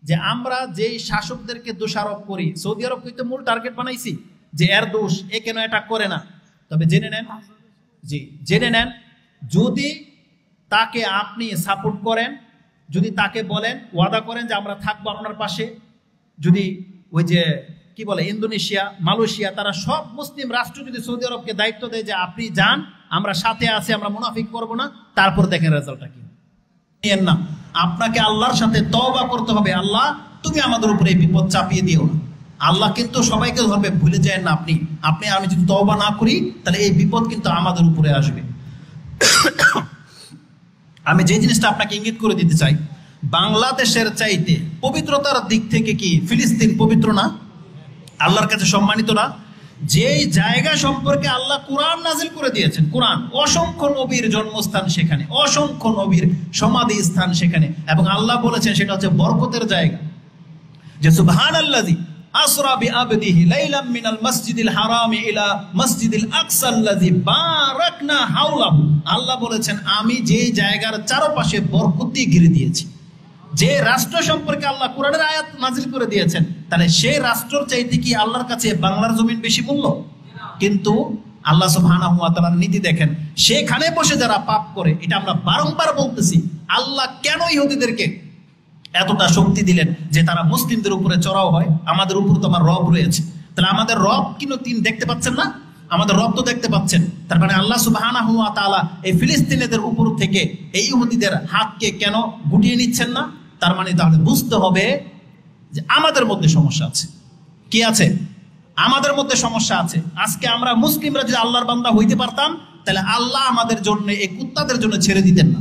যে আমরা যেই শাসকদেরকে দোষারোপ করি, সৌদি আরব কিন্তু মূল টার্গেট বানাইছি যে এর দোষ, এ কেন এটা করে না। তবে জেনে নেন, জি জেনে নেন, যদি তাকে আপনি সাপোর্ট করেন, যদি তাকে বলেন, ওয়াদা করেন যে আমরা থাকবো আপনার পাশে, যদি ওই যে কি বলে ইন্দোনেশিয়া, মালয়েশিয়া, তারা সব মুসলিম রাষ্ট্র যদি সৌদি আরবকে দায়িত্ব দেয় যে আপনি যান, আমরা সাথে আছি, আমরা মুনাফিক করব না, তারপর দেখেন রেজাল্টটা কি না। আপনাকে আল্লাহর সাথে তওবা করতে হবে, আল্লাহ তুমি আমাদের উপরে এই বিপদ চাপিয়ে দিও না। আল্লাহ কিন্তু সবাইকে ধরবে, ভুলে যায় না আপনি আমি যদি তওবা না করি তাহলে এই বিপদ কিন্তু আমাদের উপরে আসবে। আমি যে জিনিসটা আপনাকে ইঙ্গিত করে দিতে চাই, বাংলাদেশের চাইতে পবিত্রতার দিক থেকে কি ফিলিস্তিন পবিত্র না? আল্লাহর কাছে সম্মানিত না? যেই জায়গা সম্পর্কে আল্লাহ কোরআন নাজিল করে দিয়েছেন, কোরআন, অসংখ্য নবীর জন্মস্থান সেখানে, অসংখ্য নবীর সমাধি স্থান সেখানে, এবং আল্লাহ বলেছেন সেটা হচ্ছে বরকতের জায়গা। যে সুবহানাল্লাযী আসরা বিআবদিহি লাইলাম মিনাল মাসজিদিল হারামি ইলা মাসজিদিল আকসাল্লাযী বারাকনা হাওলাহু। আল্লাহ বলেছেন আমি যেই জায়গার চারপাশে বরকত দিয়ে ঘিরে দিয়েছি। যে রাষ্ট্র সম্পর্কে আল্লাহ কোরআনের আয়াত নাজিল করে দিয়েছেন, তাহলে সেই রাষ্ট্রের চাইতে কি আল্লাহর কাছে বাংলার জমিন বেশি মূল্য? কিন্তু আল্লাহ সুবহানাহু ওয়া তাআলার নীতি দেখেন, সেখানে বসে যারা পাপ করে, এটা আমরা বারংবার বলতেছি, আল্লাহ কেন ইহুদিদেরকে এতটা শক্তি দিলেন যে তারা মুসলিমদের উপরে চড়াও হয়? আমাদের উপর তো আমার রব রয়েছে, তাহলে আমাদের রব কিন্তু তিনি দেখতে পাচ্ছেন না? আমাদের রব তো দেখতে পাচ্ছেন। তার মানে আল্লাহ সুবহানাহু ওয়া তাআলা এই ফিলিস্তিনিদের উপর থেকে এই ইহুদিদের হাতকে কেন গুটিয়ে নিচ্ছেন না? তার মানে তাহলে বুঝতে হবে যে আমাদের মধ্যে সমস্যা আছে। কি আছে? আমাদের মধ্যে সমস্যা আছে। আজকে আমরা মুসলিমরা যদি আল্লাহর বান্দা হইতে পারতাম, তাহলে আল্লাহ আমাদের জন্য এই কুত্তাদের জন্য ছেড়ে দিতেন না,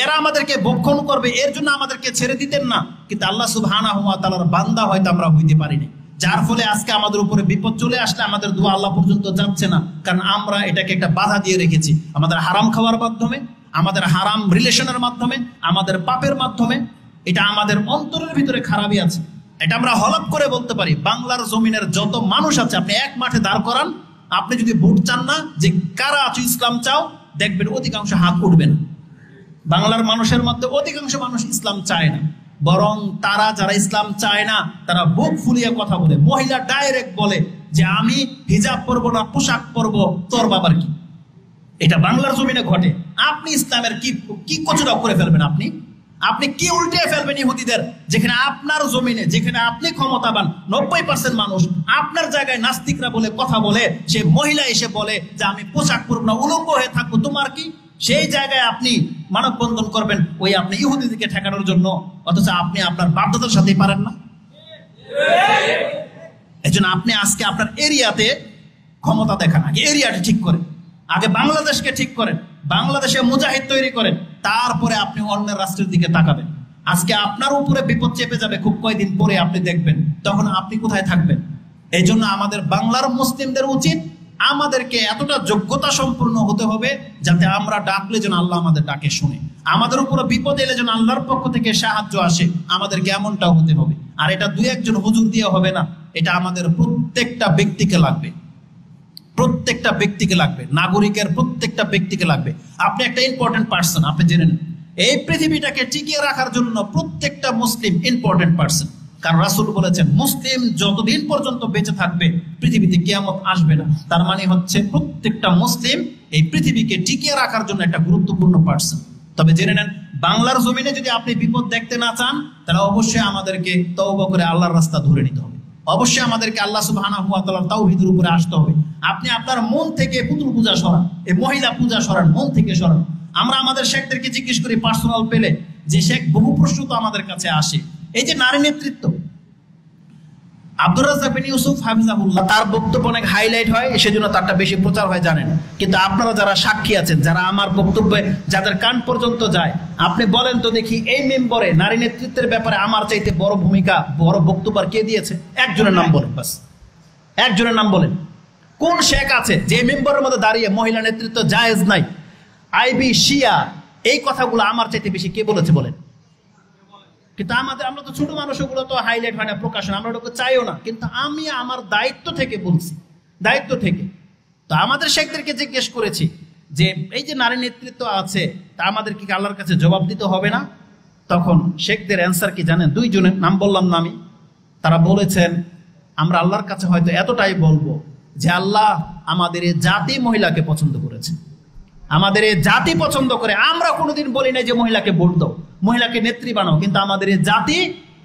এরা আমাদেরকে ভক্ষণ করবে এর জন্য আমাদেরকে ছেড়ে দিতেন না। কিন্তু আল্লাহ সুবহানাহু ওয়া তাআলার বান্দা হয়তো আমরা হইতে পারিনি, যার ফলে আজকে আমাদের উপরে বিপদ চলে আসলে আমাদের দোয়া আল্লাহ পর্যন্ত যাচ্ছে না, কারণ আমরা এটাকে একটা বাধা দিয়ে রেখেছি। আমাদের হারাম খাওয়ার মাধ্যমে, আমাদের হারাম রিলেশনের মাধ্যমে, আমাদের পাপের মাধ্যমে, এটা আমাদের অন্তরের ভিতরে খারাপই আছে। এটা আমরা হলফ করে বলতে পারি। বাংলার জমিনের যত মানুষ আছে আপনি এক মাঠে দাঁড় করান, আপনি যদি ভোট চান না, যে কারা আছো ইসলাম চাও, দেখবেন অধিকাংশ হাত উঠবে না। বাংলার মানুষের মধ্যে অধিকাংশ মানুষ ইসলাম চায় না, বরং তারা যারা ইসলাম চায় না তারা বুক ফুলিয়ে কথা বলে। মহিলা ডাইরেক্ট বলে যে আমি হিজাব পরবো না, পোশাক পরবো, তোর বাবার কি। এটা বাংলার জমিনে ঘটে। আপনি ইসলামের কি কচুরা করে ফেলবেন? আপনি কি উল্টে ফেলবেন ইহুদিদের? যেখানে আপনার জমিনে, যেখানে আপনি ক্ষমতাবান, 90% মানুষ আপনার জায়গায় নাস্তিকরা বলে কথা বলে, সে মহিলা এসে বলে যে আমি পোশাক পরবো না, উলঙ্গ হয়ে থাকবো, তোমার কি? সেই জায়গায় আপনি মানববন্ধন করবেন ওই আপনি ইহুদিদেরকে ঠেকানোর জন্য, অথচ আপনি আপনার বাধ্যতার সাথেই পারেন না। এজন্য আপনি আজকে আপনার এরিয়াতে ক্ষমতা দেখান, আগে এরিয়াটা ঠিক করেন, আগে বাংলাদেশকে ঠিক করেন, বাংলাদেশে মুজাহিদ তৈরি করেন, তারপরে আপনি অন্যের রাষ্ট্রের দিকে তাকাবেন। আজকে আপনার উপরে বিপদ চেপে যাবে খুব কয়েকদিন পরে, আপনি দেখবেন তখন আপনি কোথায় থাকবেন। এই জন্য আমাদের বাংলার মুসলিমদের উচিত আমাদেরকে এতটা যোগ্যতা সম্পূর্ণ হতে হবে যাতে আমরা ডাকলে যেন আল্লাহ আমাদের ডাকে শুনে, আমাদের উপরে বিপদ এলে যেন আল্লাহর পক্ষ থেকে সাহায্য আসে, আমাদেরকে এমনটাও হতে হবে। আর এটা দুই একজন হুজুর দিয়ে হবে না, এটা আমাদের প্রত্যেকটা ব্যক্তিকে লাগবে, প্রত্যেকটা ব্যক্তিকে লাগবে, নাগরিকের প্রত্যেকটা ব্যক্তিকে লাগবে। আপনি একটা ইম্পর্টেন্ট পার্সন, আপনি জেনে নেন। এই পৃথিবীটাকে টিকিয়ে রাখার জন্য প্রত্যেকটা মুসলিম ইম্পর্টেন্ট পার্সন, কারণ রাসূল বলেছেন মুসলিম যতদিন পর্যন্ত বেঁচে থাকবে পৃথিবীতে কিয়ামত আসবে না। তার মানে হচ্ছে প্রত্যেকটা মুসলিম এই পৃথিবীকে টিকিয়ে রাখার জন্য একটা গুরুত্বপূর্ণ পার্সন। তবে জেনে নেন, বাংলার জমিনে যদি আপনি বিপদ দেখতে না চান, তাহলে অবশ্যই আমাদেরকে তওবা করে আল্লাহর রাস্তা ধরে নিতে হবে। অবশ্যই আমাদেরকে আল্লাহ সুবহানাহু ওয়া তাআলার তাওহীদের উপরে আসতে হবে। আপনি আপনার মন থেকে পুতুল পূজা সরান, এই মহিলা পূজা সরান, মন থেকে সরান। আমরা আমাদের শেখদেরকে জিজ্ঞেস করি পার্সোনাল পেলে, যে শেখ বহু প্রশ্ন তো আমাদের কাছে আসে, এই যে নারী নেতৃত্ব, আব্দুর রাজ্জাক বিন ইউসুফ হাফিজাহুল্লাহ তার বক্তব্য অনেক হাইলাইট হয়, সেজন্য তারটা বেশি প্রচার হয় জানেন। কিন্তু আপনারা যারা সাক্ষী আছেন, যারা আমার বক্তব্যে যাদের কান পর্যন্ত যায়, আপনি বলেন তো দেখি এই মেম্বরে নারী নেতৃত্বের ব্যাপারে আমার চাইতে বড় ভূমিকা, বড় বক্তব্য কে দিয়েছে? একজনের নাম বলেন, বাস একজনের নাম বলেন। কোন শেখ আছে যে মেম্বরের মধ্যে দাঁড়িয়ে মহিলা নেতৃত্ব জায়েজ নাই, আইবি, শিয়া, এই কথাগুলো আমার চাইতে বেশি কে বলেছে বলেন? কিন্তু আমরা তো ছোট মানুষ, ওগুলো তো হাইলাইট হয় না, প্রকাশন, আমরা ওটাকে চাইও না। কিন্তু আমি আমার দায়িত্ব থেকে বলছি, দায়িত্ব থেকে। তো আমাদের শেখদেরকে জিজ্ঞেস করেছি যে এই যে নারী নেতৃত্ব আছে, তা আমাদের কি আল্লাহর কাছে জবাব দিতে হবে না? তখন শেখদের অ্যান্সার কি জানেন? দুইজনের নাম বললাম না আমি। তারা বলেছেন, আমরা আল্লাহর কাছে হয়তো এতটাই বলবো যে আল্লাহ আমাদের এই জাতি মহিলাকে পছন্দ করেছে, আমাদের এই জাতি পছন্দ করে। আমরা কোনোদিন বলি নাই যে মহিলাকে ভোট দাও, মহিলাকে নেত্রী বানাও, কিন্তু আমাদের এই জাতি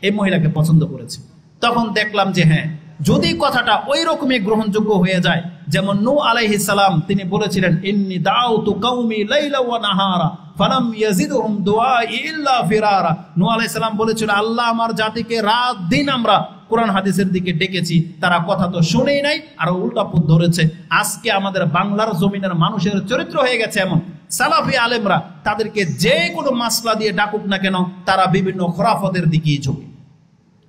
এই মহিলাকে পছন্দ করেছে। তখন দেখলাম যে হ্যাঁ, যদি কথাটা ওই রকমই গ্রহণযোগ্য হয়ে যায়, যেমন নূহ আলাইহিস সালাম তিনি বলেছিলেন, ইন্নী দাউতু কওমি লাইলা ওয়া নাহারা ফালাম ইয়াজিদহুম দুআই ইল্লা ফিরারা। নূহ আলাইহিস সালাম বলেছিল, আল্লাহ আমার জাতিকে রাত দিন আমরা কোরআন হাদিসের দিকে ডেকেছি, তারা কথা তো শুনেই নাই, আর উল্টা পথ ধরেছে। আজকে আমাদের বাংলার জমিনের মানুষের চরিত্র হয়ে গেছে এমন, সালাফি আলেমরা তাদেরকে যে কোনো মাসলা দিয়ে ডাকুক না কেন, তারা বিভিন্ন খোরাফতের দিকেই ঝুঁকে।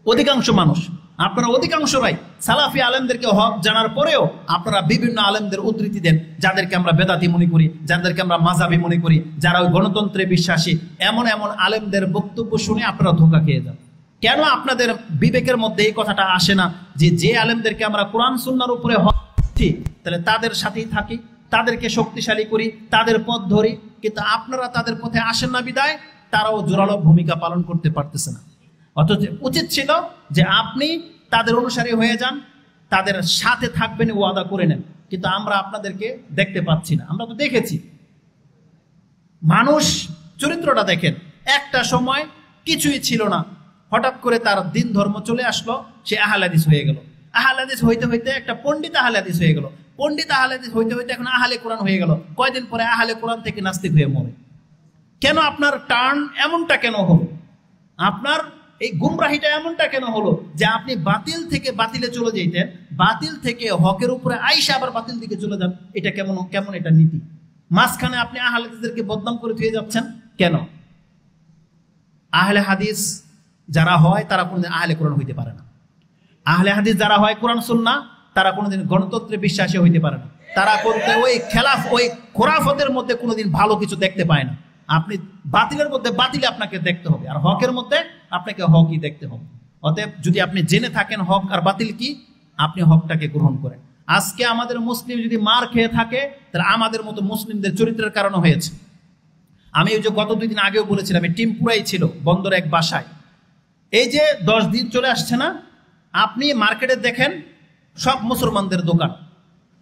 অধিকাংশ মানুষ, আপনারা অধিকাংশরাই সালাফি আলেমদেরকে হক জানার পরেও আপনারা বিভিন্ন আলেমদের উদ্ধৃতি দেন, যাদেরকে আমরা বেদাতি মনে করি, যাদেরকে আমরা মাযহাবী মনে করি, যারা ওই গণতন্ত্রে বিশ্বাসী। এমন এমন আলেমদের বক্তব্য শুনে আপনারা ধোঁকা খেয়ে যান। কেন আপনাদের বিবেকের মধ্যে এই কথাটা আসে না যে যে আলেমদেরকে আমরা কোরআন সুন্নাহর উপরে হচ্ছি, তাহলে তাদের সাথেই থাকি, তাদেরকে শক্তিশালী করি, তাদের পথ ধরি? কিন্তু আপনারা তাদের পথে আসেন না বিদায় তারাও জোরালো ভূমিকা পালন করতে পারতেছে না। অথচ উচিত ছিল যে আপনি তাদের অনুসারী হয়ে যান, তাদের সাথে থাকবেন, ওয়াদা করে নেন। কিন্তু আমরা আপনাদেরকে দেখতে পাচ্ছি না। আমরা তো দেখেছি, মানুষ চরিত্রটা দেখেন, একটা সময় কিছুই ছিল না, হঠাৎ করে তার দিন ধর্ম চলে আসলো, সে আহলে হাদিস হয়ে গেল। আহলে হাদিস হইতে হইতে একটা পণ্ডিত আহলে হাদিস হয়ে গেল, পণ্ডিত আহলে হাদিস হইতে হইতে এখন আহলে কোরআন হয়ে গেল। কয়দিন পরে আহলে কোরআন থেকে নাস্তিক হয়ে মরে। কেন আপনার টার্ন এমনটা কেন হলো? আপনার এই গুমরাহিটা এমনটা কেন হলো যে আপনি বাতিল থেকে বাতিলে চলে যেতেন, বাতিল থেকে হকের উপরে আইসা আবার বাতিল দিকে চলে যান? এটা কেমন কেমন এটা নীতি? মাঝখানে আপনি আহলে হাদিসদেরকে বদনাম করে থুয়ে যাচ্ছেন কেন? আহলে হাদিস যারা হয় তারা কোনোদিন আহলে কোরআন হইতে পারে না। আহলে হাদিস যারা হয় কোরআন সুন্নাহ, তারা কোনোদিন গণতন্ত্রে বিশ্বাসী হইতে পারে না। তারা ওই খেলাফ, ওই খোরাফতের মধ্যে কোনোদিন ভালো কিছু দেখতে পায় না। আপনি বাতিলের মধ্যে বাতিলে আপনাকে দেখতে হবে, আর হকের মধ্যে আপনাকে হকই দেখতে হবে। অতএব যদি আপনি জেনে থাকেন হক আর বাতিল কি, আপনি হকটাকে গ্রহণ করেন। আজকে আমাদের মুসলিম যদি মার খেয়ে থাকে, তাহলে আমাদের মতো মুসলিমদের চরিত্রের কারণে হয়েছে। আমি ওই যে গত 2 দিন আগেও বলেছিলাম, এই টিম পুরাই ছিল বন্দরে এক বাসায়। এই যে 10 দিন চলে আসছে না, আপনি মার্কেটে দেখেন সব মুসলমানদের দোকান,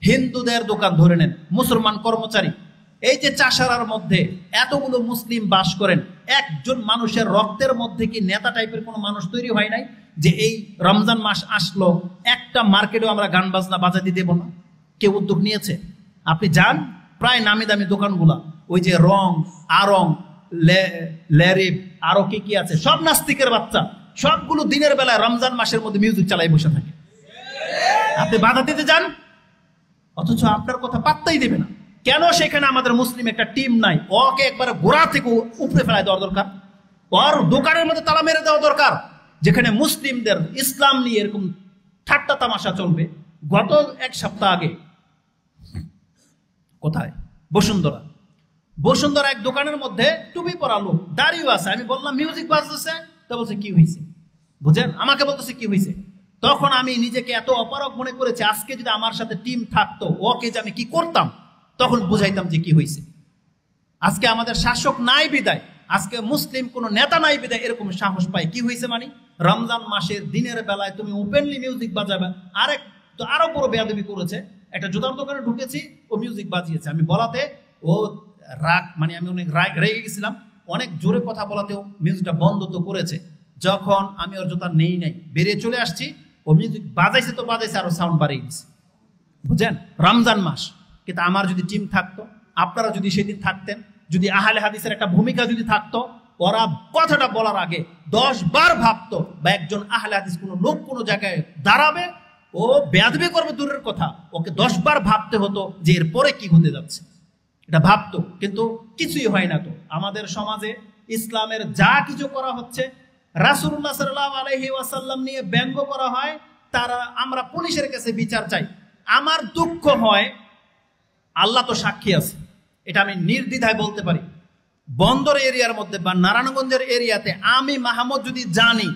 হিন্দুদের দোকান ধরে নেন, মুসলমান কর্মচারী। এই যে চাষারার মধ্যে এতগুলো মুসলিম বাস করেন, একজন মানুষের রক্তের মধ্যে কি নেতা টাইপের কোনো মানুষ তৈরি হয় নাই যে এই রমজান মাস আসলো একটা মার্কেটেও আমরা গান বাজনা বাজাতে দেব না? কেউ উদ্যোগ নিয়েছে? আপনি যান প্রায় নামি দামি দোকানগুলা, ওই যে রং, আরং, ল্যারিপ, আরো কি কি আছে, সব নাস্তিকের বাচ্চা, সবগুলো দিনের বেলায় রমজান মাসের মধ্যে মিউজিক চালাই বসে থাকে। আপনি বাধা দিতে যান, অথচ আপনার কথা পাত্তাই দেবে না। কেন? সেখানে আমাদের মুসলিম একটা টিম নাই। ওকে একবার গোড়া থেকে উপরে ফেলায় দেওয়ার দরকার, ওর দোকানের মধ্যে তালা মেরে দেওয়া দরকার, যেখানে মুসলিমদের ইসলাম নিয়ে এরকম ঠাট্টা তামাশা চলবে। গত 1 সপ্তাহ আগে কোথায় বসুন্ধরা এক দোকানের মধ্যে টুপি পরা লোক, দাঁড়িয়ে আছে। আমি বললাম মিউজিক বাজতেছে, তো বলছে কি হয়েছে, বুঝেন? আমাকে বলতেছে কি হয়েছে। তখন আমি নিজেকে এত অপারগ মনে করেছি, আজকে যদি আমার সাথে টিম থাকতো, ওকে যে আমি কি করতাম, তখন বুঝাইতাম যে কি হয়েছে। আজকে আমাদের শাসক নাই বিদায়, আজকে মুসলিম কোন নেতা নাই বিদায় এরকম সাহস পাই। কি হয়েছে মানে? রমজান মাসের দিনের বেলায় তুমি ওপেনলি মিউজিক বাজাবে। আরো বড় বেয়াদবি করেছে, একটা জুতার দোকানে ঢুকেছি, ও মিউজিক বাজিয়েছে। আমি বলাতে ও রাগ, মানে আমি অনেক রেগে গেছিলাম, অনেক জোরে কথা বলাতেও মিউজিকটা বন্ধ তো করেছে। যখন আমি ওর জুতা নেই বেরিয়ে চলে আসছি, ও মিউজিক বাজাইছে তো বাজাইছে, আরো সাউন্ড বাড়িয়ে দিচ্ছে, বুঝেন? রমজান মাস। কিন্তু আমার যদি টিম থাকতো, আপনারা যদি সেদিন থাকতেন, যদি আহলে হাদিসের একটা ভূমিকা যদি থাকতো, ওরা কথাটা বলার আগে 10 বার ভাবতো, বা একজন আহলে হাদিস কোনো লোক কোনো জায়গায় দাঁড়াবে, ও বেয়াদবি করবে দূরের কথা, ওকে 10 বার ভাবতে হতো যে এরপরে কি হতে যাচ্ছে, এটা ভাবতো। কিন্তু কিছুই হয় না। তো আমাদের সমাজে ইসলামের যা কিছু করা হচ্ছে, রাসূলুল্লাহ সাল্লাল্লাহু আলাইহি ওয়াসাল্লাম নিয়ে ব্যঙ্গ করা হয়, তারা আমরা পুলিশের কাছে বিচার চাই। আমার দুঃখ হয়, আল্লাহ তো সাক্ষী আছে, এটা আমি নির্দ্বিধায় বলতে পারি, বন্দর এরিয়ার মধ্যে বা নারায়ণগঞ্জের এরিয়াতে আমি মাহমুদ যদি জানি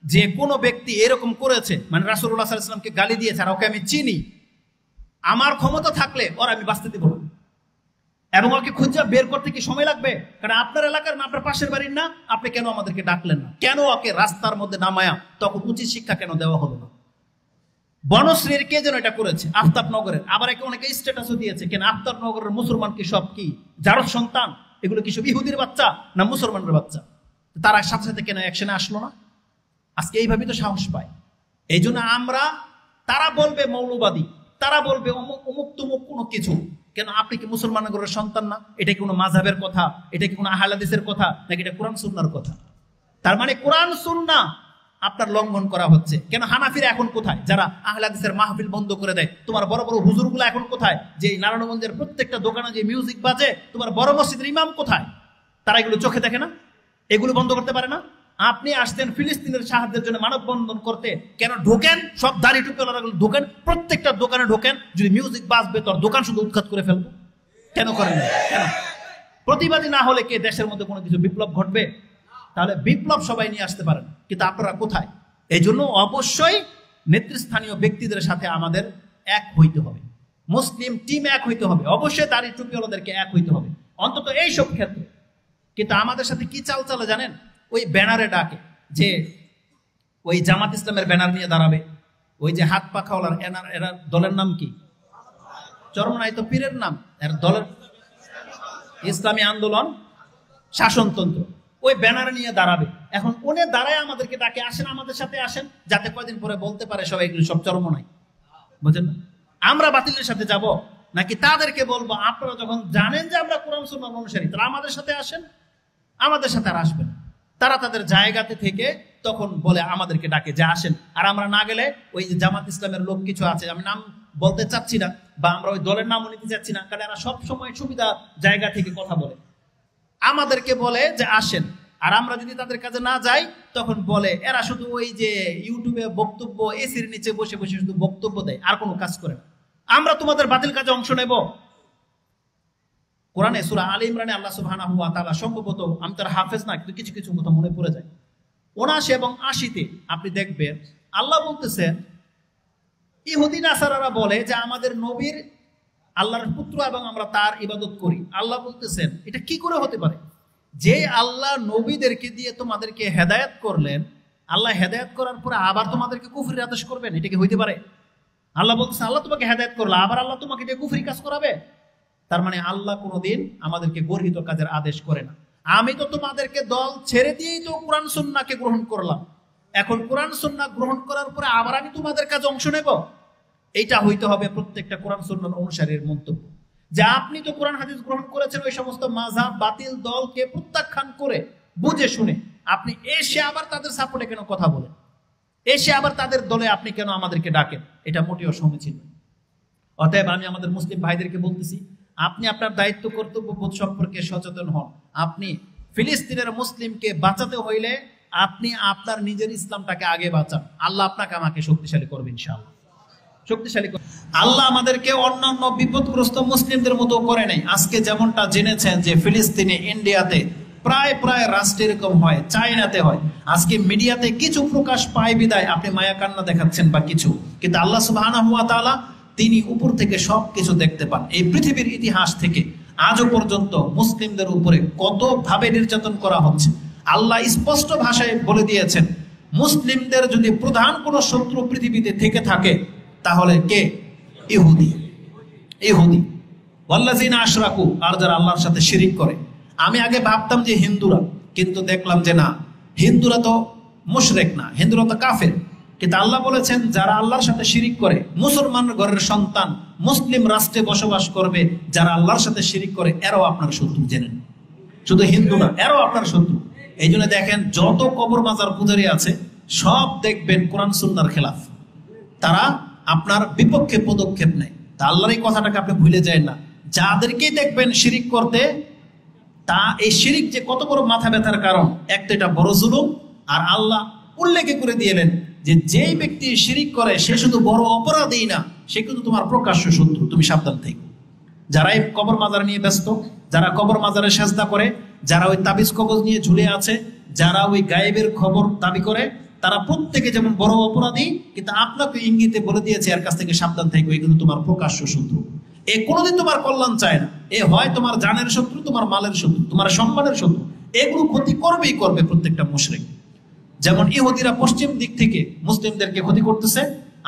যে কোনো ব্যক্তি এরকম করেছে, মানে রাসূলুল্লাহ সাল্লাল্লাহু আলাইহি ওয়াসাল্লামকে গালি দিয়েছে, আর ওকে আমি চিনি, আমার ক্ষমতা থাকলে ওর আমি বাঁচতে দিব না। এবং ওকে খুঁজে বের করতে কি সময় লাগবে? কারণ আপনার এলাকার না, আপনার পাশের বাড়ির না, আপনি কেন আমাদেরকে ডাকলেন না? কেন ওকে রাস্তার মধ্যে নামায়া তখন উচিত শিক্ষা কেন দেওয়া হলো না? বনশ্রীর কে যেন এটা করেছে আফতাবনগরের, আবার একে অনেকে স্ট্যাটাসও দিয়েছে। কেন আফতাবনগরের মুসলমান কি সব কি যার সন্তান? এগুলো কি সব ইহুদির বাচ্চা না মুসলমানের বাচ্চা? তারা সাথে সাথে কেন অ্যাকশনে আসলো না? আজকে এইভাবেই তো সাহস পায়। এই জন্য আমরা, তারা বলবে মৌলবাদী, তারা বলবে অমুক তুমুক কোনো কিছু। কেন আপনি কি মুসলমানের সন্তান না? এটা কি কোনো মাযহাবের কথা? এটা কি কোনো আহলে হাদিসের কথা? নাকি এটা কোরআন সুন্নাহর কথা? তার মানে কোরআন সুন্নাহ আপনার লঙ্ঘন করা হচ্ছে। কেন হানাফিরা এখন কোথায়, যারা আহলে হাদিসের মাহফিল বন্ধ করে দেয়? তোমার বড় বড় হুজুরগুলো এখন কোথায়, যে নারায়ণগঞ্জের প্রত্যেকটা দোকানে যে মিউজিক বাজে? তোমার বড় মসজিদের ইমাম কোথায়? তারা এগুলো চোখে দেখে না? এগুলো বন্ধ করতে পারে না? আপনি আসতেন ফিলিস্তিনের সাহায্যের জন্য মানববন্ধন করতে, কেন ঢোকেন সব দাড়ি টুপিওয়ালারা ঢোকেন, প্রত্যেকটা দোকানে ঢোকেন, যদি মিউজিক বাজবে তোর দোকান শুধু উৎখাত করে ফেলবো? কেন করেন না? কেন? প্রতিবাদী না হলে কে দেশের মধ্যে কোনো কিছু বিপ্লব ঘটবে? তাহলে বিপ্লব সবাই নিয়ে আসতে পারেন, কিন্তু আপনারা কোথায়? এই জন্য অবশ্যই নেতৃস্থানীয় ব্যক্তিদের সাথে আমাদের এক হইতে হবে, মুসলিম টিম এক হইতে হবে, অবশ্যই দাড়ি টুপিওয়ালাদেরকে এক হইতে হবে, অন্তত এইসব ক্ষেত্রে। কিন্তু আমাদের সাথে কি চাল চালে জানেন? ওই ব্যানারে ডাকে, যে ওই জামাত ইসলামের ব্যানার নিয়ে দাঁড়াবে, ওই যে হাত পাখাওয়ালার, এরা দলের নাম কি? চরমনাই তো পীরের নাম, এর দলের ইসলামী আন্দোলন শাসনতন্ত্র, ওই ব্যানার নিয়ে দাঁড়াবে। এখন উনি দাঁড়ায় আমাদেরকে ডাকে, আসেন আমাদের সাথে আসেন, যাতে কয়দিন পরে বলতে পারে সবাই এগুলো সব চরমনাই। বুঝেন না? আমরা বাতিলের সাথে যাব, নাকি তাদেরকে বলবো আপনারা যখন জানেন যে আমরা কোরআন সুন্নাহ অনুসারী, তারা আমাদের সাথে আসেন? আমাদের সাথে আর আসবেন। তারা তাদের জায়গাতে থেকে তখন বলে আমাদেরকে ডাকে যে আসেন, আর আমরা না গেলে ওই যে জামাত ইসলামের লোক কিছু আছে, আমি নাম বলতে চাচ্ছি না, বা আমরা ওই দলের নামও নিতে চাচ্ছি না, কারণ এরা সব সময় সুবিধা জায়গা থেকে কথা বলে, আমাদেরকে বলে যে আসেন। আর আমরা যদি তাদের কাছে না যাই, তখন বলে এরা শুধু ওই যে ইউটিউবে বক্তব্য, এসির নিচে বসে বসে শুধু বক্তব্য দেয়, আর কোনো কাজ করে না। আমরা তোমাদের বাতিল কাজে অংশ নেব। কোরআনে সূরা আলে ইমরানে আল্লাহ সুবহানাহু ওয়া তাআলা, সম্ভবত আমি তার হাফেজ না, কিন্তু কিছু কিছু কথা মনে পড়ে যায়, ৭৯ এবং ৮০-তে আপনি দেখবেন আল্লাহ বলতেছেন, ইহুদি নাসারারা বলে যে আমাদের নবীর আল্লাহর পুত্র এবং আমরা তার ইবাদত করি। আল্লাহ বলতেছেন এটা কি করে হতে পারে? যে আল্লাহ নবীদেরকে দিয়ে তোমাদেরকে হেদায়েত করলেন, আল্লাহ হেদায়েত করার পরে আবার তোমাদেরকে কুফরির আদেশ করবেন? এটা কি হইতে পারে? আল্লাহ বলতেছেন আল্লাহ তোমাকে হেদায়েত করলো, আবার আল্লাহ তোমাকে দিয়ে কুফরি কাজ করাবে? তার মানে আল্লাহ কোনোদিন আমাদেরকে গর্হিত কাজের আদেশ করে না। আমি তো তোমাদেরকে দল ছেড়ে দিয়েই তো কোরআন সুন্নাহকে গ্রহণ করলাম, এখন কোরআন সুন্নাহ গ্রহণ করার পরে আবার আমি তোমাদের কাছে অংশ নেব? এইটা হইতে হবে প্রত্যেকটা কোরআন সুন্নাহ অনুসারীর মন্তব্য, যে আপনি তো কোরআন হাদিস গ্রহণ করেছেন, ওই সমস্ত মাযহাব বাতিল দলকে প্রত্যাখ্যান করে বুঝে শুনে আপনি এসে আবার তাদের সাপোর্টে কেন কথা বলেন? এসে আবার তাদের দলে আপনি কেন আমাদেরকে ডাকেন? এটা মোটেও সমীচীন নয়। অতএব আমি আমাদের মুসলিম ভাইদেরকে বলতেছি, আপনি আপনার দায়িত্ব কর্তব্য বোধ সম্পর্কে সচেতন হন। আপনি ফিলিস্তিনের মুসলিমকে বাঁচাতে হইলে আপনি আপনার নিজের ইসলামটাকে আগে বাঁচান, আল্লাহ আপনাকে আমাকে শক্তিশালী করবে ইনশাআল্লাহ, শক্তিশালী করবে। আল্লাহ আমাদেরকে অন্যান্য বিপদগ্রস্ত মুসলিমদের মতো করে নাই। আজকে যেমনটা জেনেছেন যে ফিলিস্তিনে, ইন্ডিয়াতে প্রায় প্রায় রাষ্ট্র এরকম হয়, চায়নাতে হয়, আজকে মিডিয়াতে কিছু প্রকাশ পায় বিদায় আপনি মায়া কান্না দেখাচ্ছেন বা কিছু, কিন্তু আল্লাহ সুবহানাহু ওয়া তাআলা তিনি উপর থেকে সবকিছু দেখতে পান। এই পৃথিবীর ইতিহাস থেকে আজও পর্যন্ত মুসলিমদের উপরে কত ভাবে নির্যাতন করা হচ্ছে, আল্লাহ স্পষ্ট ভাষায় বলে দিয়েছেন, মুসলিমদের যদি প্রধান কোনো শত্রু পৃথিবীতে থেকে থাকে তাহলে কে? ইহুদি। ইহুদি ওয়াল্লাযিনা আশরাকু, আর যারা আল্লাহর সাথে শিরিক করে। আমি আগে ভাবতাম যে হিন্দুরা, কিন্তু দেখলাম যে না, হিন্দুরা তো মুশরিক না, হিন্দুরা তো কাফের। কিন্তু আল্লাহ বলেছেন যারা আল্লাহর সাথে শিরিক করে, মুসলমান ঘরের সন্তান মুসলিম রাষ্ট্রে বসবাস করবে, যারা আল্লাহর সাথে শিরিক করে এরাও আপনার শত্রু, জেনেন। শুধু হিন্দু না, এরাও আপনার শত্রু। এই জন্য দেখেন যত কবর মাজার পূজারী আছে সব দেখবেন কোরআন সুন্নাহর খেলাফ, তারা আপনার বিপক্ষে পদক্ষেপ নেয়। তা আল্লাহর এই কথাটাকে আপনি ভুলে যায় না, যাদেরকেই দেখবেন শিরিক করতে, তা এই শিরিক যে কত বড় মাথা ব্যথার কারণ, একটা এটা বড় জুলুম, আর আল্লাহ উল্লেখ করে দিয়েলেন যে যেই ব্যক্তি শিরিক করে সে শুধু বড় অপরাধী না, সে কিন্তু তোমার প্রকাশ্য শত্রু, তুমি সাবধান থেকো। যারা এই কবর মাজার নিয়ে ব্যস্ত, যারা কবর মাজারে সেজদা করে, যারা ওই তাবিজ কবজ নিয়ে ঝুলে আছে, যারা ওই গায়েবের খবর দাবি করে, তারা প্রত্যেকে যেমন বড় অপরাধী, কিন্তু আপনাকে ইঙ্গিতে বলে দিয়েছে এর কাছ থেকে সাবধান থেকো, এই কিন্তু তোমার প্রকাশ্য শত্রু। এ কোনোদিন তোমার কল্যাণ চায় না। এ হয় তোমার জানের শত্রু, তোমার মালের শত্রু, তোমার সম্মানের শত্রু। এগুলো ক্ষতি করবেই করবে প্রত্যেকটা মুশরিক। যেমন ইহুদিরা পশ্চিম দিক থেকে মুসলিমদেরকে ক্ষতি করতেছে,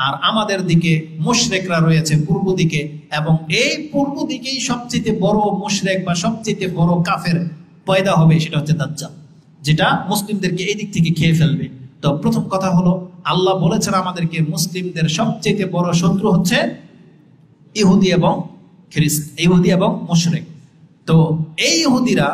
আর আমাদের দিকে মুশরিকরা রয়েছে পূর্ব দিকে, এবং এই পূর্ব দিকেই সবচেয়ে বড় মুশরিক বা সবচেয়ে বড় কাফের পয়দা হবে, সেটা হচ্ছে দাজ্জাল, যেটা মুসলিমদেরকে এই দিক থেকে খেয়ে ফেলবে। তো প্রথম কথা হলো, আল্লাহ বলেছেন আমাদেরকে মুসলিমদের সবচেয়ে বড় শত্রু হচ্ছে ইহুদি এবং ইহুদি এবং মুশরিক। তো এই ইহুদিরা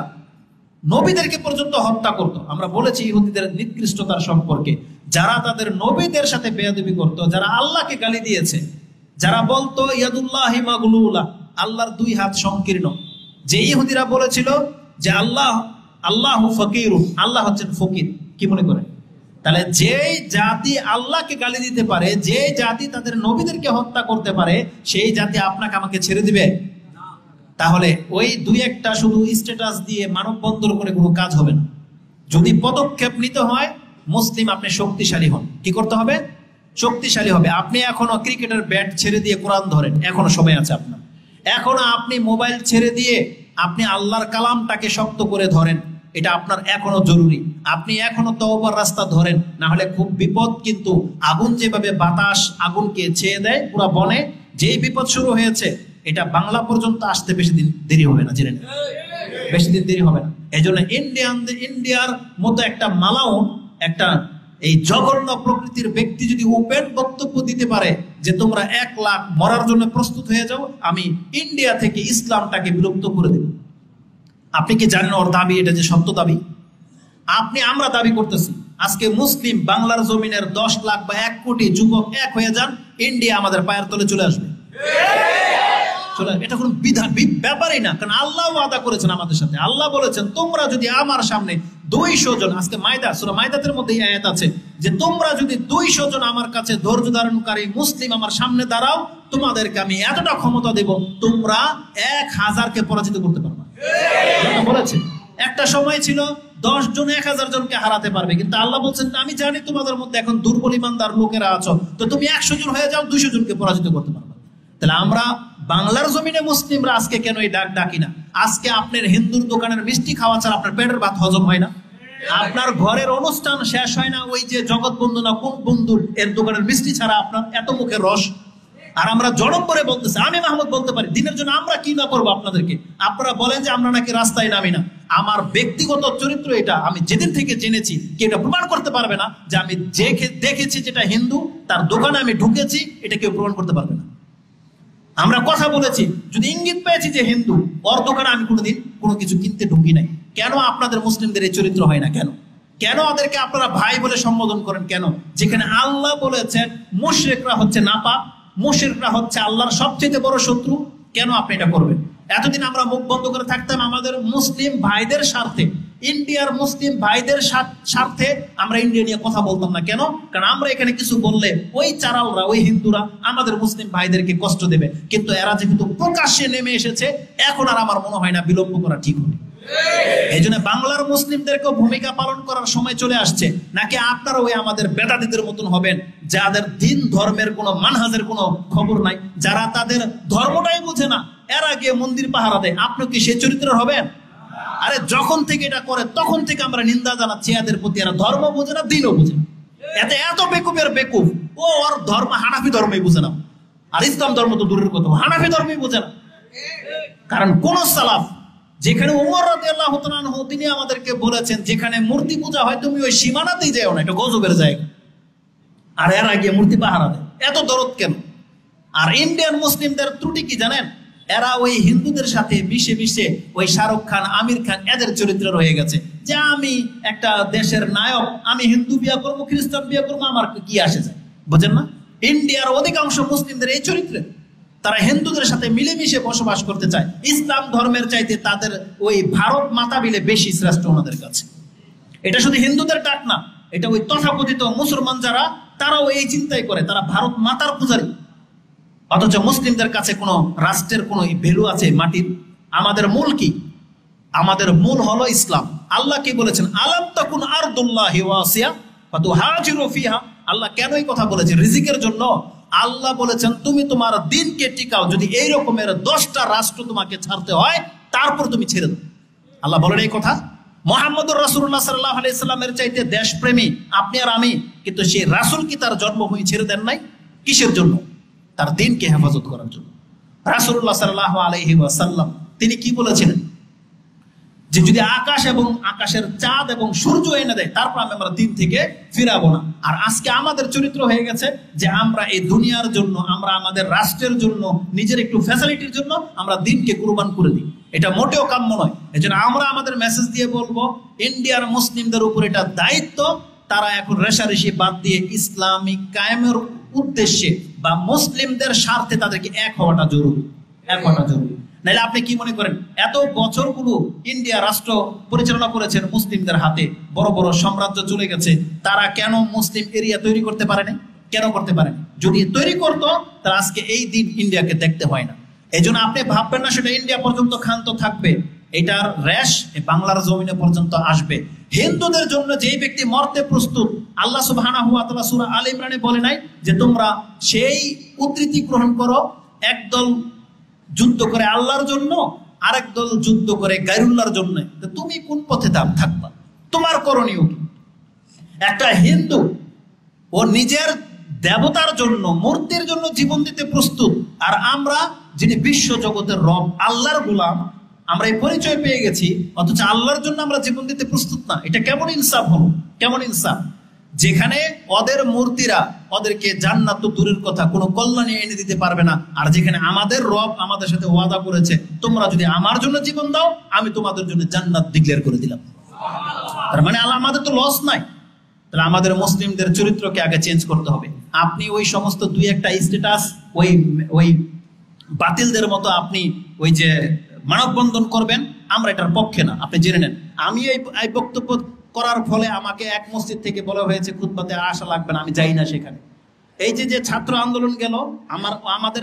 নবীদেরকে পর্যন্ত হত্যা করত। আমরা বলেছি ইহুদিদের নিকৃষ্টতার সম্পর্কে, যারা তাদের নবীদের সাথে বেয়াদবি করত, যারা আল্লাহকে গালি দিয়েছে, যারা বলতো ইয়াদুল্লাহি মাগলুলা, আল্লাহর দুই হাত সংকীর্ণ। যে ইহুদিরা বলেছিল যে আল্লাহু ফকিরুন, আল্লাহ হচ্ছেন ফকির। কি মনে করেন? তাহলে যে জাতি আল্লাহকে গালি দিতে পারে, যে জাতি তাদের নবীদেরকে হত্যা করতে পারে, সেই জাতি আপনাকে আমাকে ছেড়ে দিবে? তাহলে ওই দুই একটা শুধু স্ট্যাটাস দিয়ে মানববন্ধন করে কোনো কাজ হবে না। যদি পদক্ষেপ নিতে হয়, মুসলিম আপনি শক্তিশালী হন। কি করতে হবে? শক্তিশালী হবে। আপনি এখনো ক্রিকেটের ব্যাট ছেড়ে দিয়ে কোরআন ধরেন, এখনো সময় আছে আপনার। এখনো আপনি মোবাইল ছেড়ে দিয়ে আপনি আল্লাহর কালামটাকে শক্ত করে ধরেন, এটা আপনার এখনো জরুরি। আপনি এখনো তওবার রাস্তা ধরেন, না হলে খুব বিপদ। কিন্তু আগুন যেভাবে বাতাস আগুনকে ছেয়ে দেয় পুরো বনে, যেই বিপদ শুরু হয়েছে এটা বাংলা পর্যন্ত আসতে বেশি দিন দেরি হবে না, জেনে, বেশি দিন দেরি হবে না। এই জন্য ইন্ডিয়ার মতো একটা মালাউন, একটা এই জঘন্য প্রকৃতির ব্যক্তি যদি ওপেন বক্তব্য দিতে পারে যে তোমরা 1 লাখ মরার জন্য প্রস্তুত হয়ে যাও, আমি ইন্ডিয়া থেকে ইসলামটাকে বিলুপ্ত করে দেব, আপনি কি জানেন ওর দাবি এটা যে সত্য দাবি? আমরা দাবি করতেছি আজকে মুসলিম বাংলার জমিনের 10 লাখ বা 1 কোটি যুবক এক হয়ে যান, ইন্ডিয়া আমাদের পায়ের তলে চলে আসবে। এটা কোনো ব্যাপারই না, কারণ আল্লাহ ওয়াদা করেছেন আমাদের সাথে। আল্লাহ বলেছেন তোমরা যদি আমার সামনে 200 জন, আজকে সূরা মাইদাতের মধ্যে এই আয়াত আছে যে তোমরা যদি 200 জন আমার কাছে ধৈর্য ধারণকারী মুসলিম আমার সামনে দাঁড়াও, তোমাদেরকে আমি এতটা ক্ষমতা দেব, তোমরা 1000কে পরাজিত করতে পারবে। বলেছে একটা সময় ছিল 10 জন 1000 জনকে হারাতে পারবে, কিন্তু আল্লাহ বলছেন আমি জানি তোমাদের মধ্যে এখন দুর্বল ইমানদার লোকেরা আছো, তো তুমি 100 জন হয়ে যাও, 200 জনকে পরাজিত করতে পারবে। তাহলে আমরা বাংলার জমিনে মুসলিমরা আজকে কেন এই ডাক ডাকি না? আজকে আপনার হিন্দুর দোকানের মিষ্টি খাওয়া ছাড়া আপনার পেটের ভাত হজম হয় না? আপনার ঘরের অনুষ্ঠান শেষ হয় না ওই যে জগৎ বন্ধু না কোন বন্ধু এর দোকানের মিষ্টি ছাড়া আপনার এত মুখের রস? আর আমরা জনম করে বলতেছি, আমি মাহমুদ বলতে পারি দিনের জন্য আমরা কি না করবো আপনাদেরকে। আপনারা বলেন যে আমরা নাকি রাস্তায় নামি না। আমার ব্যক্তিগত চরিত্র এটা, আমি যেদিন থেকে জেনেছি কেউ এটা প্রমাণ করতে পারবে না যে আমি দেখেছি যেটা হিন্দু তার দোকানে আমি ঢুকেছি, এটা কেউ প্রমাণ করতে পারবে না। আমরা কথা বলেছি, যদি ইঙ্গিত পেয়েছি যে হিন্দু, ওর দোকানে আমি কোনোদিন কোনো কিছু কিনতে ঢুকি নাই। কেন আপনাদের মুসলিমদের এই চরিত্র হয় না? কেন কেন ওদেরকে আপনারা ভাই বলে সম্বোধন করেন? কেন? যেখানে আল্লাহ বলেছেন মুশরিকরা হচ্ছে নাপাক, মুশরিকরা হচ্ছে আল্লাহর সবচেয়ে বড় শত্রু, কেন আপনি এটা করবেন? এতদিন আমরা মুখ বন্ধ করে থাকতাম আমাদের মুসলিম ভাইদের স্বার্থে, ইন্ডিয়ার মুসলিম ভাইদের স্বার্থে আমরা ইন্ডিয়া নিয়ে কথা বলতাম না। কেন? কারণ আমরা এখানে কিছু বললে ওই চারালরা, ওই হিন্দুরা আমাদের মুসলিম ভাইদেরকে কষ্ট দেবে। কিন্তু এরা যেহেতু প্রকাশ্যে নেমে এসেছে, এখন আর আমার মনে হয় না বিলম্ব করা ঠিক হবে। এই জন্য বাংলার মুসলিমদেরকেও ভূমিকা পালন করার সময় চলে আসছে। নাকি আপনারা ওই আমাদের বেদাতীদের মতন হবেন যাদের দিন ধর্মের কোনো মানহাজের কোনো খবর নাই, যারা তাদের ধর্মটাই বোঝে না, এরা গিয়ে মন্দির পাহারা দেয়? আপনি কি সেই চরিত্রের হবেন? আরে যখন থেকে এটা করে তখন থেকে আমরা নিন্দা জানাচ্ছি এদের প্রতি। এরা ধর্ম বোঝে না, দিনও বোঝে না। এত বেকুবের বেকুব, ও আর ধর্ম হানাফি ধর্মই বোঝে না, আর ইসলাম ধর্ম তো দূরের কথা, হানাফি ধর্মই বোঝে না। কারণ কোন সালাফ, যেখানে ওমর রাদিয়াল্লাহু তাআলা আনহু তিনি আমাদেরকে বলেছেন যেখানে মূর্তি পূজা হয় তুমি ওই সীমানাতেই যাও না, এটা গজবের জায়গা, আর এরা গিয়ে মূর্তি পাহারা দেয়। এত দরদ কেন? আর ইন্ডিয়ান মুসলিমদের ত্রুটি কি জানেন? এরা ওই হিন্দুদের সাথে মিশে মিশে ওই শাহরুখ খান, আমির খান এদের চরিত্র রয়ে গেছে যে আমি একটা দেশের নায়ক, আমি হিন্দু বিয়ে করবো, খ্রিস্টান বিয়ে করবো, আমার কি আসে যায়? বোঝেন না? ইন্ডিয়ার অধিকাংশ মুসলিমদের এই চরিত্রে, তারা হিন্দুদের সাথে মিলেমিশে বসবাস করতে চায়। ইসলাম ধর্মের চাইতে তাদের ওই ভারত মাতা বিলে বেশি শ্রেষ্ঠ ওনাদের কাছে। এটা শুধু হিন্দুদের ডাক না, এটা ওই তথাকথিত মুসলমান যারা, তারাও এই চিন্তাই করে, তারা ভারত মাতার পূজারী। অথচ মুসলিমদের কাছে কোনো রাষ্ট্রের কোনো ভ্যালু আছে মাটির? আমাদের মূল কি? আমাদের মূল হলো ইসলাম। আল্লাহ কি বলেছেন? আলাম তাকুন আরদুল্লাহি ওয়াসিয়া ফাতুহাজিরু ফিহা। আল্লাহ কেন এই কথা বলেছে? রিজিকের জন্য। আল্লাহ বলেছেন তুমি তোমার দিনকে টিকাও, যদি এই রকমের 10টা রাষ্ট্র তোমাকে ছাড়তে হয় তারপর তুমি ছেড়ে দাও। আল্লাহ বলেন এই কথা। মুহাম্মদুর রাসূলুল্লাহ সাল্লাল্লাহু আলাইহি সাল্লামের চাইতে দেশপ্রেমী আপনি আর আমি, কিন্তু সেই রাসূল কি তার জন্মভূমি ছেড়ে দেন নাই? কিসের জন্য? তার দিনকে হেফাজত করার জন্য। রাসূলুল্লাহ সাল্লাল্লাহু আলাইহি ওয়াসাল্লাম তিনি কি বলেছিলেন? যে যদি আকাশ এবং আকাশের চাঁদ এবং সূর্য এনে দেয় তারপর আমরা দিন থেকে ফিরাবো না। আর আজকে আমাদের চরিত্র হয়ে গেছে যে আমরা এই দুনিয়ার জন্য, আমরা আমাদের রাষ্ট্রের জন্য, নিজের একটু ফ্যাসিলিটির জন্য আমরা দিনকে কুরবান করে দিই। এটা মোটেও কাম্য নয়। এজন্য আমরা আমাদের মেসেজ দিয়ে বলবো ইন্ডিয়ার মুসলিমদের উপর এটা দায়িত্ব, তারা এখন রেশারেশি বাদ দিয়ে ইসলামিক কায়েমের উদ্দেশ্যে বা মুসলিমদের স্বার্থে তাদেরকে এক হওয়াটা জরুরি, এক হওয়াটা জরুরি। নাহলে আপনি কি মনে করেন এত বছরগুলো ইন্ডিয়া রাষ্ট্র পরিচালনা করেছেন মুসলিমদের হাতে, বড় বড় সাম্রাজ্য চলে গেছে, তারা কেন মুসলিম এরিয়া তৈরি করতে পারেনি? কেন করতে পারেনি? যদি তৈরি করতো তাহলে আজকে এই দিন ইন্ডিয়াকে দেখতে হয় না। এই জন্য আপনি ভাববেন না সেটা ইন্ডিয়া পর্যন্ত ক্ষান্ত থাকবে, এটার রেশ বাংলার জমিনে পর্যন্ত আসবে। হিন্দুদের জন্য যেই ব্যক্তি মরতে প্রস্তুত, আল্লাহ সুবহানাহু ওয়া তাআলা সূরা আলে ইমরানে বলে নাই যে তোমরা সেই উদ্ধৃতি গ্রহণ করো, একদল যুদ্ধ করে আল্লাহর জন্য, আরেক দল যুদ্ধ করে গায়রুল্লাহর জন্য, তুমি কোন পথে থাকবা? তোমার করণীয় কি? একটা হিন্দু ও নিজের দেবতার জন্য, মূর্তির জন্য জীবন দিতে প্রস্তুত, আর আমরা যিনি বিশ্ব জগতের রব আল্লাহর গোলাম, আমরা এই পরিচয় পেয়ে গেছি, অথচ আল্লাহর জন্য আমরা জীবন দিতে প্রস্তুত না। এটা কেমন ইনসাফ হলো? কেমন ইনসাফ? যেখানে ওদের মূর্তিরা ওদেরকে জান্নাত তো দূরের কথা কোনো কল্যাণী এনে দিতে পারবে না, আর যেখানে আমাদের রব আমাদের সাথে ওয়াদা করেছে তোমরা যদি আমার জন্য জীবন দাও আমি তোমাদের জন্য জান্নাত ডিক্লেয়ার করে দিলাম। তার মানে আল্লাহ আমাদের তো লস নাই। তাহলে আমাদের মুসলিমদের চরিত্রকে আগে চেঞ্জ করতে হবে। আপনি ওই সমস্ত দুই একটা স্ট্যাটাস ওই বাতিলদের মতো আপনি ওই যে মানববন্ধন করবেন, আমরা এটার পক্ষে না, আপনি জেনে নেন। আমি এই বক্তব্য করার ফলে আমাকে এক মসজিদ থেকে বলা হয়েছে খুতবাতে আসা লাগবে না, আমি যাই না সেখানে। এই যে ছাত্র আন্দোলন গেল, আমাদের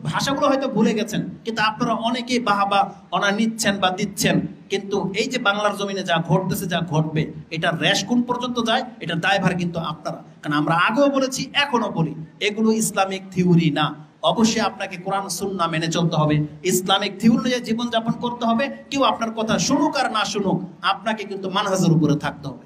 ভাষাগুলো হয়তো ভুলে গেছেন, কিন্তু আপনারা অনেকেই বাহাবা ওনারা নিচ্ছেন বা দিচ্ছেন, কিন্তু এই যে বাংলার জমিনে যা ঘটতেছে, যা ঘটবে, এটা রেশ কোন পর্যন্ত যায়, এটা দায়ভার কিন্তু আপনারা। কারণ আমরা আগেও বলেছি, এখনো বলি, এগুলো ইসলামিক থিওরি না। অবশ্যই আপনাকে কোরআন সুন্নাহ মেনে চলতে হবে, ইসলামিক থিওরি অনুযায়ী জীবনযাপন করতে হবে। কেউ আপনার কথা শুনুক আর না শুনুক, আপনাকে কিন্তু মানহাজের উপরে থাকতে হবে।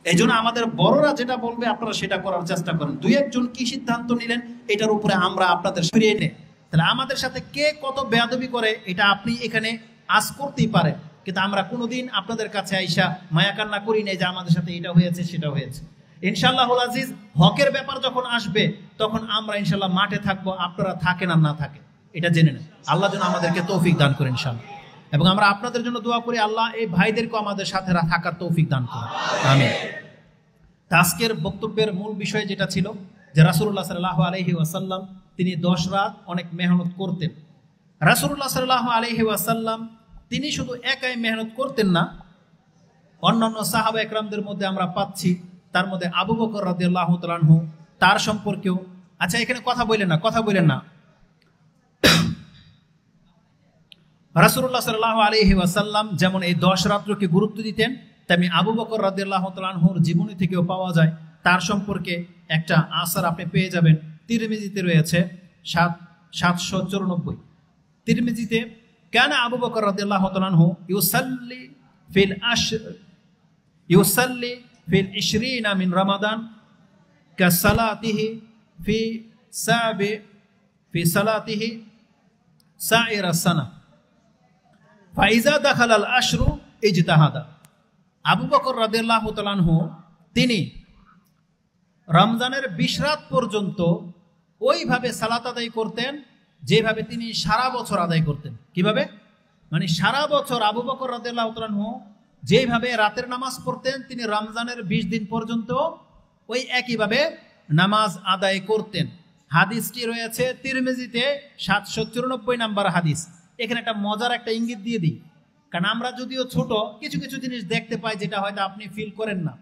এই জন্য আমাদের বড়রা যেটা বলবে আপনারা সেটা করার চেষ্টা করেন। দুই একজন কি সিদ্ধান্ত নিলেন এটার উপরে আমরা আপনাদের ফিরিয়ে নেই। তাহলে আমাদের সাথে কে কত বেয়াদবি করে এটা আপনি এখানে আজ করতেই পারেন, কিন্তু আমরা কোনোদিন আপনাদের কাছে আইসা মায়া কান্না করি নাই যে আমাদের সাথে এটা হয়েছে সেটা হয়েছে। ইনশাআল্লাহুল আজিজ হকের ব্যাপার যখন আসবে তখন আমরা ইনশাআল্লাহ মাঠে থাকবো, আপনারা থাকেন আর না থাকে এটা জেনে নেন। আল্লাহ যেন আমাদেরকে তৌফিক দান করেন ইনশাআল্লাহ, এবং আমরা আপনাদের জন্য দোয়া করি আল্লাহ এই ভাইদেরকে আমাদের সাথে থাকার তৌফিক দান করেন, আমিন। আজকের বক্তব্যের মূল বিষয় যেটা ছিল যে রাসূলুল্লাহ সাল্লাল্লাহু আলাইহি ওয়াসাল্লাম তিনি 10 রাত অনেক মেহনত করতেন। রাসূলুল্লাহ সাল্লাল্লাহু আলাইহি ওয়াসাল্লাম তিনি শুধু একাই মেহনত করতেন না, অন্যান্য সাহাবা একরামদের মধ্যে আমরা পাচ্ছি, তার মধ্যে আবু বকর রাদিয়াল্লাহু তাআলা আনহু, তার সম্পর্কেও। আচ্ছা এখানে কথা বলেন না। রাসূলুল্লাহ সাল্লাল্লাহু আলাইহি ওয়াসাল্লাম যেমন এই 10 রাত্রকে গুরুত্ব দিতেন, তেমনি আবু বকর রাদিয়াল্লাহু তাআলা আনহুর জীবনী থেকেও পাওয়া যায় তার সম্পর্কে একটা আসার আপনি পেয়ে যাবেন। তিরমিজিতে রয়েছে 794। তিরমিজিতে কানা আবু বকর রাদিয়াল্লাহু তাআলা আনহু ইউসাল্লি ফিল 20 মিন রমাদান কাসালাতিহি ফি সালাতিহি সাইরা সানা ফাইজা দাখালাল আশরু ইজতাহাদা। আবু বকর রাদিয়াল্লাহু তাআলা আনহু তিনি রমজানের 20 রাত পর্যন্ত ওইভাবে সালাত আদায় করতেন যেভাবে তিনি সারা বছর আদায় করতেন। কিভাবে? মানে সারা বছর আবু বকর রাদিয়াল্লাহু তাআলা আনহু যেভাবে রাতের নামাজ পড়তেন তিনি রমজানের 20 দিন পর্যন্ত ওই একইভাবে নামাজ আদায় করতেন। হাদিসটি রয়েছে তিরমিজিতে 794 নাম্বার হাদিস। এখানে একটা মজার একটা ইঙ্গিত দিয়ে দিই, কারণ আমরা যদিও ছোট কিছু কিছু জিনিস দেখতে পাই যেটা হয়তো আপনি ফিল করেন না।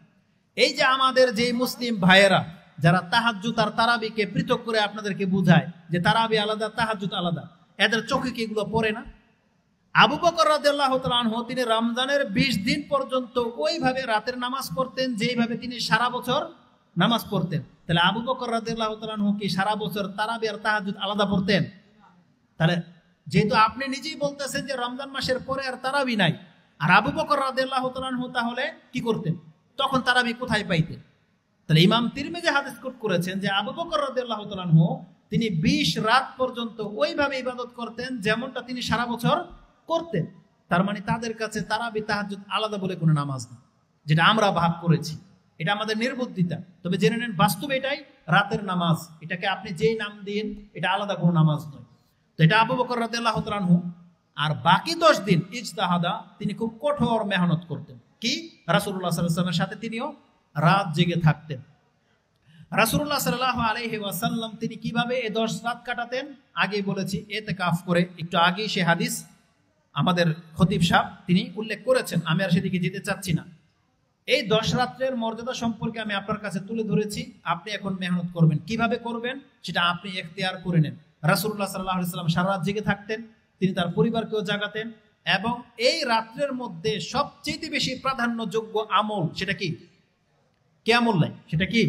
এই যে আমাদের যে মুসলিম ভাইয়েরা যারা তাহাজ্জুদ আর তারাবিকে পৃথক করে আপনাদেরকে বুঝায় যে তারাবি আলাদা তাহাজ্জুদ আলাদা, এদের চোখে কি এগুলো পড়ে না? আবু বকর রাদিয়াল্লাহু তাআলা আনহু তিনি রমজানের 20 দিন পর্যন্ত ওইভাবে রাতের নামাজ পড়তেন যেইভাবে তিনি সারা বছর নামাজ পড়তেন। তাহলে আবু বকর রাদিয়াল্লাহু তাআলা আনহু কি সারা বছর তারাবি আর তাহাজ্জুদ আলাদা পড়তেন? তাহলে যেহেতু আপনি নিজেই বলতেছেন যে রমজান মাসের পরে আর তারাবি নাই, আর আবু বকর রাদিয়াল্লাহু তাআলা আনহু তাহলে কি করতেন? তখন তারাবি কোথায় পাইতেন? তাহলে ইমাম তিরমিজি হাদিস কোট করেছেন যে আবু বকর রাদিয়াল্লাহু তাআলা আনহু তিনি 20 রাত পর্যন্ত ওইভাবে ইবাদত করতেন যেমনটা তিনি সারা বছর করতেন। তার মানে তাদের কাছে তারাবি তাহাজ্জুদ আলাদা বলে কোনো নামাজ না, যেটা আমরা ভাগ করেছি। এটা আমাদের নির্বুদ্ধিতা। তবে জেনে নেন বাস্তবে এটাই রাতের নামাজ। এটাকে আপনি যেই নাম দিন, এটা আলাদা কোনো নামাজ নয়। তো এটা আবু বকর রাদিয়াল্লাহু তাআলা আনহু। আর বাকি 10 দিন ইজতিহাদা তিনি খুব কঠোর মেহনত করতেন। কি? রাসূলুল্লাহ সাল্লাল্লাহু আলাইহি ওয়াসাল্লামের সাথে তিনিও রাত জেগে থাকতেন। রাসূলুল্লাহ সাল্লাল্লাহু আলাইহি ওয়াসাল্লাম তিনি কিভাবে এই 10 রাত কাটাতেন আগেই বলেছি, ইতিকাফ করে। একটু আগেই সে হাদিস আমাদের খতিব সাহেব তিনি উল্লেখ করেছেন, আমি আর সেদিকে যেতে চাচ্ছি না। এই 10 রাত্রের মর্যাদা সম্পর্কে আমি আপনার কাছে তুলে ধরেছি। আপনি এখন মেহনত করবেন, কিভাবে করবেন সেটা আপনি এখতিয়ার করে নেন। রাসূলুল্লাহ সাল্লাল্লাহু আলাইহি ওয়াসাল্লাম সারা রাত জেগে থাকতেন, তিনি তার পরিবারকেও জাগাতেন, এবং এই রাত্রের মধ্যে সবচেয়ে বেশি প্রাধান্যযোগ্য আমল সেটা কি? কিয়ামুল লাইল। সেটা কি?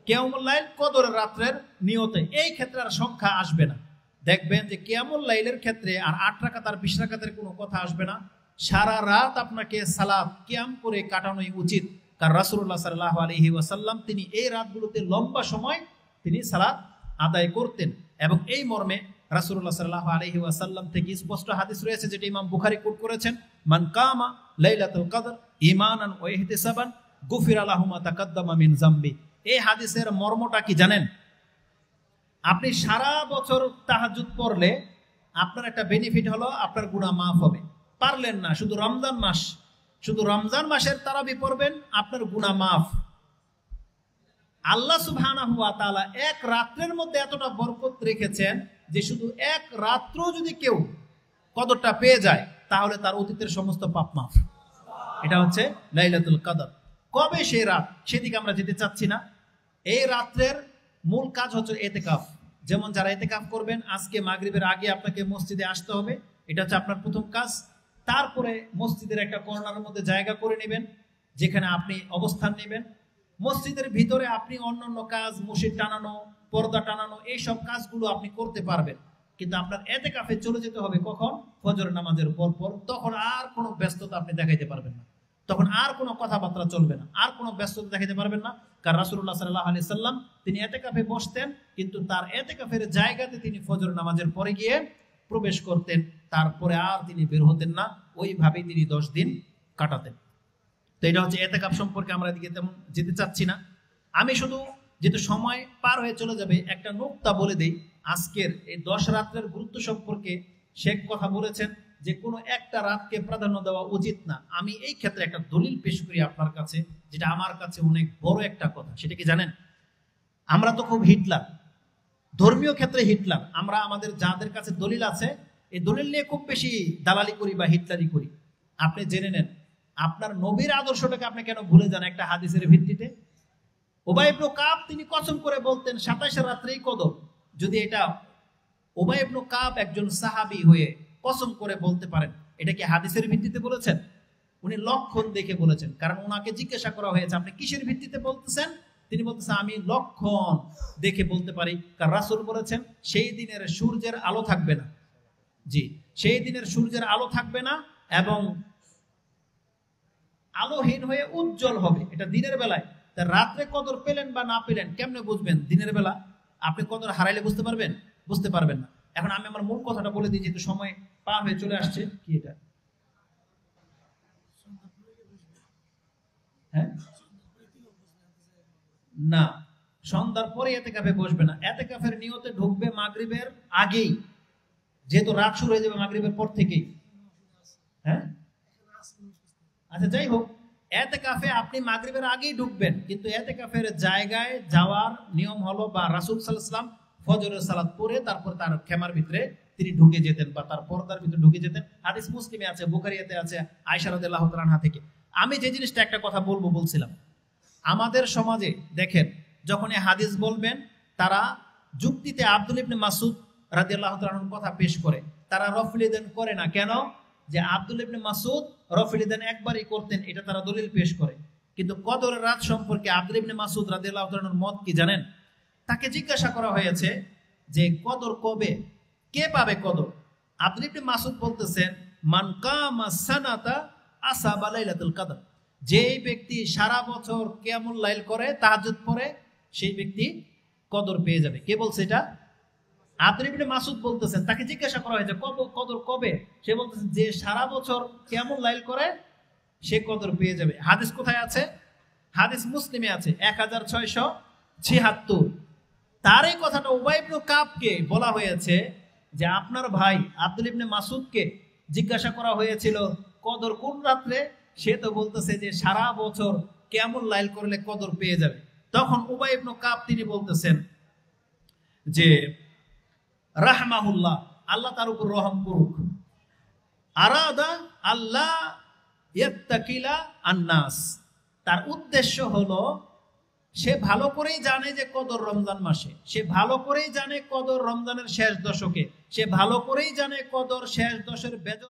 কিয়ামুল লাইল, কদরের রাত্রের নিয়তে। এই ক্ষেত্রে আর সংখ্যা আসবে না। দেখবেন যে কিয়ামুল লাইলের ক্ষেত্রে আর 8 রাকাত আর 20 রাকাতের কোনো কথা আসবে না। সারা রাত আপনাকে সালাত কিয়াম করে কাটানোই উচিত। কারণ রাসূলুল্লাহ সাল্লাল্লাহু আলাইহি ওয়াসাল্লাম তিনি এই রাতগুলোতে লম্বা সময় তিনি সালাত আদায় করতেন, এবং এই মর্মে রাসূলুল্লাহ সাল্লাল্লাহু আলাইহি ওয়াসাল্লাম থেকে স্পষ্ট হাদিস রয়েছে, যেটা ইমাম বুখারী কোট করেছেন, মান কামা লাইলাতুল কদর ঈমানান ওয়া ইহতিসাবান গুফিরা লাহু মা তাকাদ্দামা মিন যামবি। এই হাদিসের মর্মটা কি জানেন? আপনি সারা বছর তাহাজ্জুদ পড়লে আপনার একটা বেনিফিট হলো আপনার গুনাহ মাফ হবে। পারলেন না, শুধু রমজান মাস, শুধু রমজান মাসের তারাবি পড়বেন, আপনার গুনাহ মাফ। আল্লাহ সুবহানাহু ওয়া তাআলা এক রাত্রের মধ্যে এতটা বরকত রেখেছেন যে শুধু এক রাত্র যদি কেউ কদরটা পেয়ে যায় তাহলে তার অতীতের সমস্ত পাপ মাফ। এটা হচ্ছে লাইলাতুল কদর। কবে সেই রাত সেদিকে আমরা যেতে চাচ্ছি না। এই রাত্রের মূল কাজ হচ্ছে ইতিকাফ। যেমন যারা ইতিকাফ করবেন, আজকে মাগরিবের আগে আপনাকে মসজিদে আসতে হবে, এটা হচ্ছে আপনার প্রথম কাজ। তারপরে মসজিদের একটা কর্নারের মধ্যে জায়গা করে নেবেন যেখানে আপনি অবস্থান নেবেন। মসজিদের ভিতরে আপনি অন্যান্য কাজ, মসজিদ টানানো, পর্দা টানানো, এইসব কাজগুলো আপনি করতে পারবেন, কিন্তু আপনার ইতিকাফে চলে যেতে হবে কখন? ফজর নামাজের পর পর। তখন আর কোনো ব্যস্ততা আপনি দেখাইতে পারবেন না, তখন আর কোনো কথাবার্তা চলবে না, আর কোনো ব্যস্ততা দেখাইতে পারবেন না। কারণ রাসূলুল্লাহ সাল্লাল্লাহু আলাইহি সাল্লাম তিনি ইতিকাফে বসতেন, কিন্তু তার ইতিকাফের জায়গাতে তিনি ফজর নামাজের পরে গিয়ে প্রবেশ করতেন, তারপরে আর তিনি বের হতেন না। ওইভাবেই তিনি 10 দিন কাটাতেন। তো এটা হচ্ছে ইতিকাফ সম্পর্কে, আমরা এদিকে তেমন যেতে চাচ্ছি না। আমি শুধু, যেহেতু সময় পার হয়ে চলে যাবে, একটা নুকতা বলে দেই। আজকের এই 10 রাত্রের গুরুত্ব সম্পর্কে শেখ কথা বলেছেন যে কোনো একটা রাতকে প্রাধান্য দেওয়া উচিত না। আমি এই ক্ষেত্রে একটা দলিল পেশ করি আপনার কাছে, যেটা আমার কাছে অনেক বড় একটা কথা। সেটা কি জানেন? আমরা তো খুব হিটলার, ধর্মীয় ক্ষেত্রে হিটলার। আমরা আমাদের যাদের কাছে দলিল আছে, এই দলিল নিয়ে খুব বেশি দালালি করি বা হিটলারি করি। আপনি জেনে নেন আপনার নবীর আদর্শটাকে আপনি কেন ভুলে যান একটা হাদিসের ভিত্তিতে? উবাই ইবনে কাব তিনি কসম করে বলতেন 27 রাত্রেই কদর। যদি এটা উবাই ইবনে কাব একজন সাহাবী হয়ে কসম করে বলতে পারেন, এটা কি হাদিসের ভিত্তিতে বলেছেন? উনি লক্ষণ দেখে বলেছেন। কারণ ওনাকে জিজ্ঞাসা করা হয়েছে আপনি কিসের ভিত্তিতে বলতেছেন? তিনি বলতেছেন আমি লক্ষণ দেখে বলতে পারি। কারণ রাসূল বলেছেন সেই দিনের সূর্যের আলো থাকবে না। জি, সেই দিনের সূর্যের আলো থাকবে না এবং আলোহীন হয়ে উজ্জ্বল হবে। এটা দিনের বেলায়। তা রাত্রে কদর পেলেন বা না পেলেন কেমনে বুঝবেন? দিনের বেলা আপনি কদর হারাইলে বুঝতে পারবেন? বুঝতে পারবেন না। এখন আমি আমার মূল কথাটা বলে দিই, যেহেতু সময় পার হয়ে চলে আসছে। কি এটা? হ্যাঁ, না, সন্ধ্যার পরে ইতিকাফে বসবে না। ইতিকাফের নিয়তে ঢুকবে মাগরিবের আগেই, যেহেতু রাত শুরু হয়ে যাবে মাগরিবের পর থেকেই। হ্যাঁ, আচ্ছা যাই হোক, ইতিকাফে আপনি মাগরিবের আগেই ঢুকবেন, কিন্তু ইতিকাফের জায়গায় যাওয়ার নিয়ম হলো, বা রাসূল সাল্লাল্লাহু আলাইহি ওয়াসাল্লাম ফজরের সালাত পড়ে তারপর তার খেমার ভিতরে তিনি ঢুকে যেতেন, বা তার পর্দার ভিতরে ঢুকে যেতেন। হাদিস মুসলিমে আছে, বুখারীতে আছে, আয়েশা রাদিয়াল্লাহু তাআলা আনহা থেকে। আমি যে জিনিসটা একটা কথা বলছিলাম, আমাদের সমাজে দেখেন যখন এই হাদিস বলবেন তারা যুক্তিতে আব্দুল ইবনে মাসউদ রাদিয়াল্লাহু তাআলা আনহুর কথা পেশ করে, তারা রফল ইদান করে না। কেন? যে আব্দুল ইবনে মাসউদ রফল ইদান একবারই করতেন, এটা তারা দলিল পেশ করে। কিন্তু কদরের রাত সম্পর্কে আব্দুল্লাহ ইবনে মাসউদ রাদিয়াল্লাহু তাআলার মত কি জানেন? তাকে জিজ্ঞাসা করা হয়েছে যে কদর কবে, কে পাবে কদর? আব্দুল্লাহ ইবনে মাসউদ বলতেছেন, মান কামা সানাতা আসাবা লাইলাতুল কদর। যেই ব্যক্তি সারা বছর কিয়ামুল লাইল করে, তাহাজ্জুদ পড়ে, সেই ব্যক্তি কদর পেয়ে যাবে। কে বলছে এটা? আব্দুল্লাহ ইবনে মাসউদ বলতেছেন। তাকে জিজ্ঞাসা করা হয়েছে কদর কবে? সে বলতেছেন যে সারা বছর কিয়ামুল লাইল করে সে কদর পেয়ে যাবে। হাদিস কোথায় আছে? হাদিস মুসলিমে আছে 1676। তার এই কথাটা উবাই ইবনে কাবকে বলা হয়েছে যে আপনার ভাই আব্দুল্লাহ ইবনে মাসউদকে জিজ্ঞাসা করা হয়েছিল কদর কোন রাত্রে, সে তো বলতেছে যে সারা বছর কিয়ামুল লাইল করলে কদর পেয়ে যাবে। তখন উবাই ইবনে কাব তিনি বলতেছেন যে রাহমাহুল্লাহ, আল্লাহ তার উপর রহম করুক, আরাদা আল্লাহ ইয়াত্তাকিলা আন্নাস, তার উদ্দেশ্য হলো সে ভালো করেই জানে যে কদর রমজান মাসে, সে ভালো করেই জানে কদর রমজানের শেষ দশকে, সে ভালো করেই জানে কদর শেষ দশের বেজর